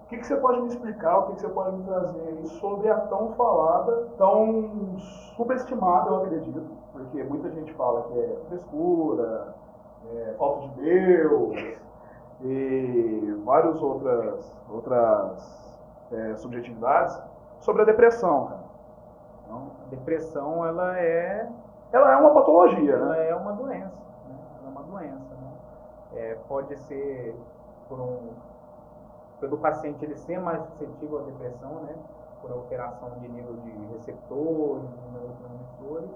O que você pode me explicar, o que você pode me trazer aí sobre a tão falada, tão subestimada, eu acredito, porque muita gente fala que é frescura, falta de Deus e várias outras subjetividades sobre a depressão, cara. Então, a depressão, ela é uma patologia, ela né? é uma doença, né? Ela é uma doença, né? Pode ser pelo paciente ele ser mais suscetível à depressão, né? Por alteração de nível de receptores, de neurotransmissores,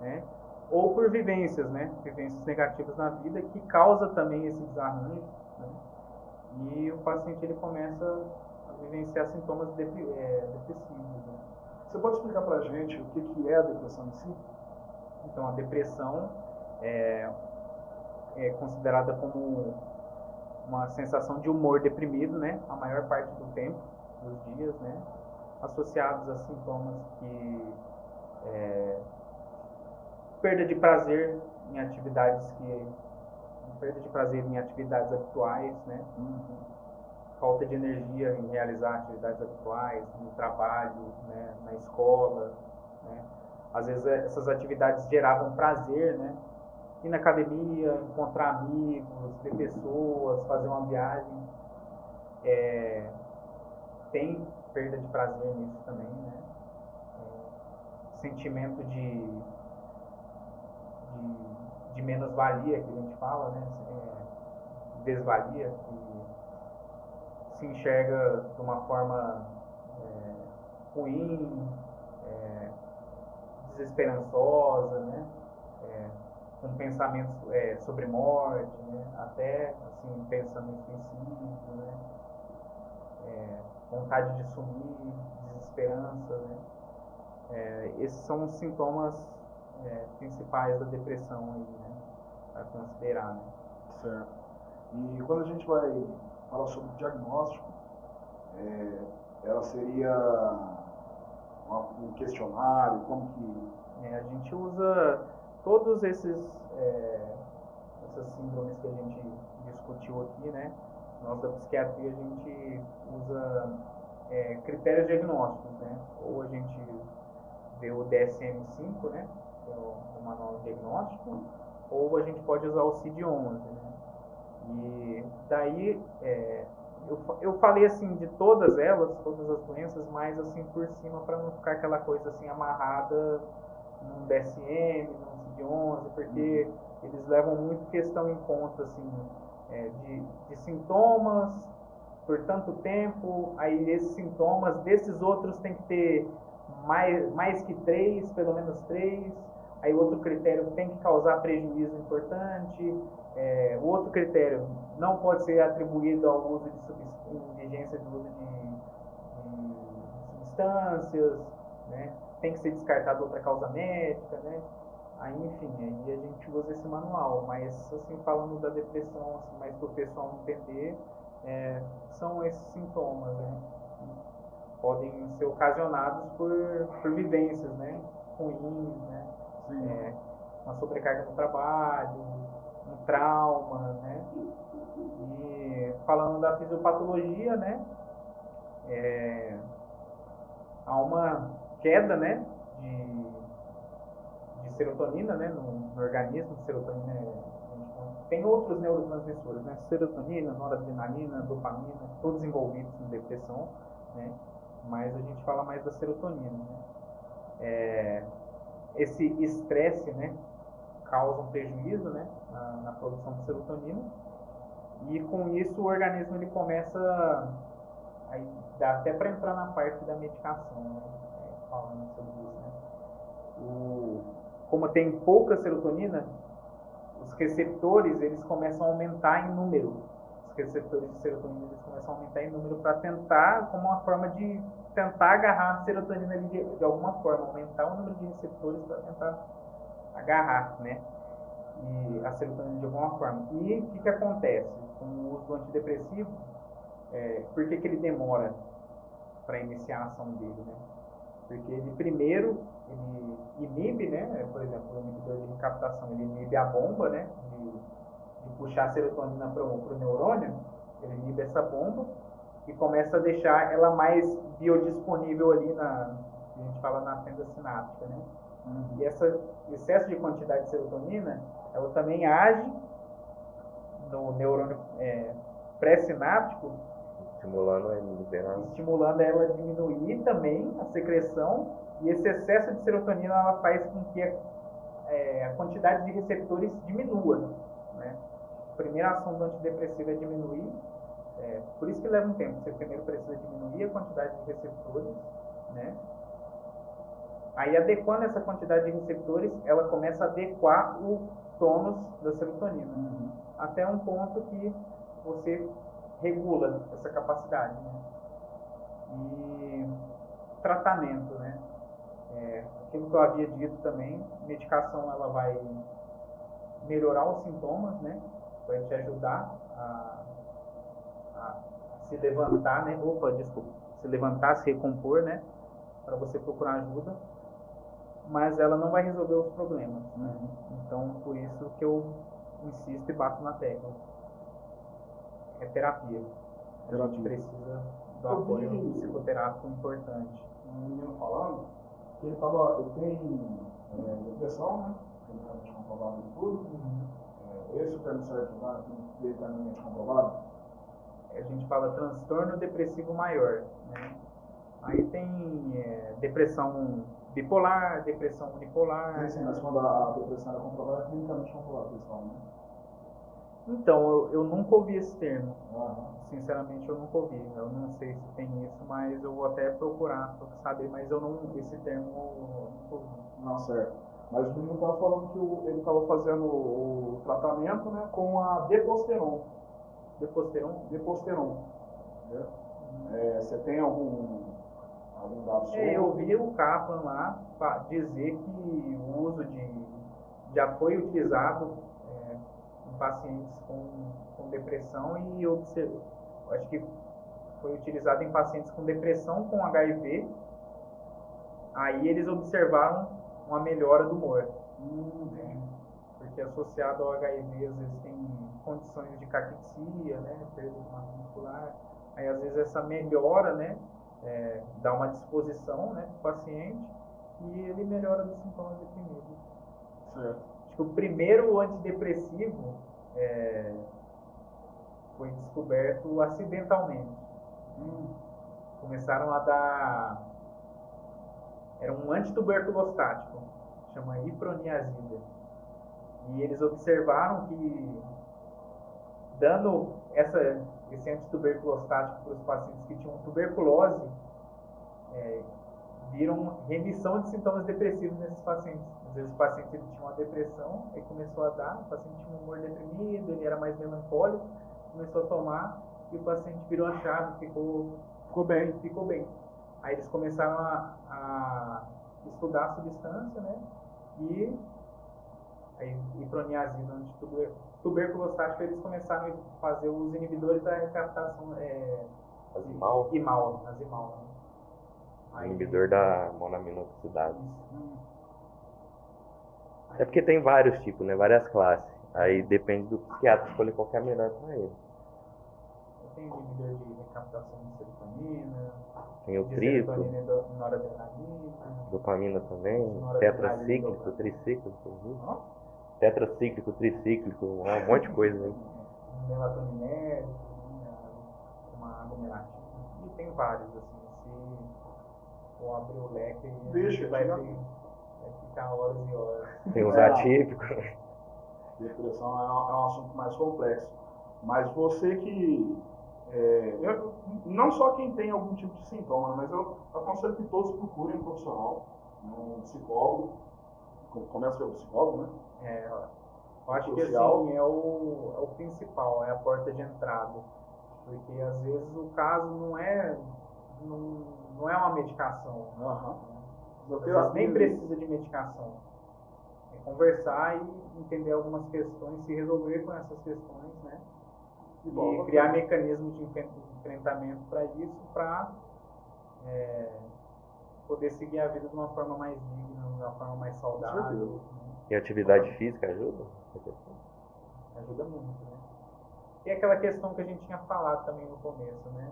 né? Ou por vivências, né? Vivências negativas na vida que causa também esse desarranjo, né? E o paciente ele começa a vivenciar sintomas depressivos, né? Você pode explicar pra gente o que é a depressão em si? Então, a depressão é considerada como uma sensação de humor deprimido, né? A maior parte do tempo, dos dias, né? Associados a sintomas que perda de prazer em atividades habituais, né? Falta de energia em realizar atividades habituais, no trabalho, né? Na escola, né? Às vezes essas atividades geravam prazer, né? Ir na academia, encontrar amigos, ver pessoas, fazer uma viagem. Tem perda de prazer nisso também, né? Sentimento de menos-valia, que a gente fala, né? Desvalia, que se enxerga de uma forma ruim, desesperançosa, né? Com pensamentos sobre morte, né? Até assim, pensando em suicídio, né? Vontade de sumir, desesperança, né? Esses são os sintomas principais da depressão aí, né? Para considerar, né? Certo. E quando a gente vai falar sobre o diagnóstico, ela seria um questionário, como que... A gente usa todos essas síndromes que a gente discutiu aqui, né? Nós da psiquiatria a gente usa critérios diagnósticos, né? Ou a gente vê o DSM-5, né? Que é o manual diagnóstico, ou a gente pode usar o CID-11, né? E daí eu falei assim de todas elas, todas as doenças, mas assim por cima para não ficar aquela coisa assim amarrada num DSM, num CID-11, porque eles levam muito questão em conta assim de sintomas por tanto tempo, aí esses sintomas desses outros tem que ter mais que 3, pelo menos 3. Aí outro critério tem que causar prejuízo importante. O outro critério não pode ser atribuído ao uso de negligência do uso de substâncias, né? Tem que ser descartado outra causa médica, né? Aí, enfim, aí a gente usa esse manual, mas assim, falando da depressão, assim, mais para o pessoal entender, são esses sintomas, né? Que podem ser ocasionados por vivências, né? Ruins, né? Uma sobrecarga no trabalho, um trauma, né? E falando da fisiopatologia, né? Há uma queda, né? De serotonina, né? No organismo, serotonina tem outros neurotransmissores, né? Serotonina, noradrenalina, dopamina, todos envolvidos em depressão, né? Mas a gente fala mais da serotonina, né? Esse estresse, né? Causa um prejuízo, né? Na produção de serotonina, e com isso o organismo ele começa, aí dá até para entrar na parte da medicação, né? Falando sobre isso, né? Como tem pouca serotonina, os receptores eles começam a aumentar em número. Os receptores de serotonina eles começam a aumentar em número para tentar, como uma forma de tentar agarrar a serotonina ali de alguma forma, aumentar o número de receptores para tentar agarrar, né? E a serotonina de alguma forma. E o que acontece com o uso do antidepressivo? Por que ele demora para iniciar a ação dele, né? Porque ele primeiro ele inibe, né? Por exemplo, o inibidor de recaptação, ele inibe a bomba, né? De puxar a serotonina para o neurônio, ele inibe essa bomba, e começa a deixar ela mais biodisponível ali a gente fala na fenda sináptica, né? E esse excesso de quantidade de serotonina, ela também age no neurônio pré-sináptico, estimulando ela a diminuir também a secreção, e esse excesso de serotonina ela faz com que a quantidade de receptores diminua, né? A primeira ação do antidepressivo é diminuir, por isso que leva um tempo. Você primeiro precisa diminuir a quantidade de receptores, né? Aí, adequando essa quantidade de receptores, ela começa a adequar o tônus da serotonina, até um ponto que você regula essa capacidade, né? E tratamento, né? Aquilo que eu havia dito também, medicação ela vai melhorar os sintomas, né? Vai te ajudar a se levantar, né? Se levantar, se recompor, né? Para você procurar ajuda, mas ela não vai resolver os problemas, né? Então, por isso que eu insisto e bato na tecla. É terapia. A gente precisa do apoio psicoterápico importante. Um menino falando que ele tem depressão, né? Clinicamente comprovado e tudo. Esse é o termo certo, tá? Clinicamente comprovado. A gente fala transtorno depressivo maior, né? Aí tem depressão bipolar, depressão unipolar. Sim, mas quando a depressão é comprovada, é clinicamente comprovada, pessoal, né? Então, eu nunca ouvi esse termo. Sinceramente, eu nunca ouvi. Eu não sei se tem isso, mas eu vou até procurar para saber, mas esse termo eu nunca ouvi. Não, certo. Mas o menino estava falando que ele estava fazendo o tratamento, né, com a Deposteron. Deposteron. Você tem algum dado sobre? Eu vi o Kaplan lá dizer que o uso já foi utilizado em pacientes com depressão, e acho que foi utilizado em pacientes com depressão com HIV. Aí eles observaram uma melhora do humor, porque associado ao HIV às vezes tem condições de caquexia, né, perda de massa muscular. Aí às vezes essa melhora, né, dá uma disposição, né, para o paciente, e ele melhora dos sintomas deprimidos. Certo. Acho que o primeiro antidepressivo foi descoberto acidentalmente. Começaram a dar... Era um antituberculostático, chama iproniazida. E eles observaram que, dando esse antituberculostático para os pacientes que tinham tuberculose, viram remissão de sintomas depressivos nesses pacientes. Às vezes o paciente tinha uma depressão, aí começou a dar, o paciente tinha um humor deprimido, ele era mais melancólico, começou a tomar, e o paciente virou a chave, ficou bem. Aí eles começaram a estudar a substância, né? E aí, iproniazida, tuberculostático, eles começaram a fazer os inibidores da recaptação Azimal. Azimal, né? Inibidor da monaminoxidase. É porque tem vários tipos, né? Várias classes. Aí depende do psiquiatra escolher qual que é a melhor para ele. Tem inibidor de recaptação de serotonina, tem o de triplo, serotonina e noradrenalina, dopamina também, noradrenalina, tetracíclico, tricíclico, tetracíclico, tricíclico, um monte de coisa, né? Melatonina, uma aglomerativa, e tem vários, assim, se for abrir o leque, a gente vai ficar horas e horas. Tem os atípicos. Depressão é um assunto mais complexo, mas você que não só quem tem algum tipo de sintoma, mas eu aconselho que todos procurem um profissional, um psicólogo. Começa pelo psicólogo, né? Eu acho que assim, é o principal, é a porta de entrada. Porque às vezes o caso não é uma medicação. Às vezes nem precisa de medicação. É conversar e entender algumas questões, se resolver com essas questões, né? E criar mecanismos de enfrentamento para isso, para poder seguir a vida de uma forma mais digna, de uma forma mais saudável. E a atividade física ajuda? Ajuda muito, né? E aquela questão que a gente tinha falado também no começo, né?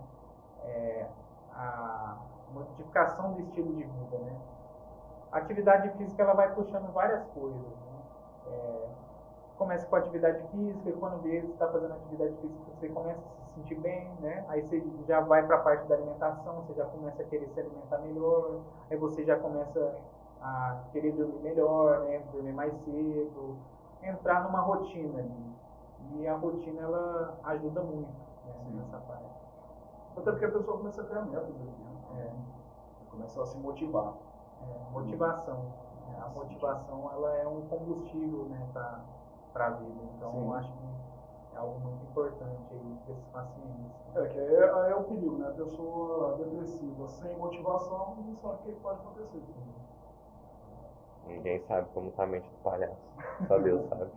a modificação do estilo de vida, né? A atividade física ela vai puxando várias coisas, né? Começa com a atividade física e quando vê você está fazendo atividade física você começa a se sentir bem, né? Aí você já vai para a parte da alimentação, você já começa a querer se alimentar melhor, aí você já começa a querer dormir melhor, né? Dormir mais cedo, entrar numa rotina ali. E a rotina ela ajuda muito, né, nessa parte. Até porque a pessoa começa a criar metas aqui, né? Começa a se motivar. Motivação. A motivação ela é um combustível, né, para a vida. Então eu acho que é algo muito importante aí para esses pacientes. Que é o perigo, né? A pessoa depressiva sem motivação não sabe o que pode acontecer. Ninguém sabe como tá a mente do palhaço. Só Deus sabe.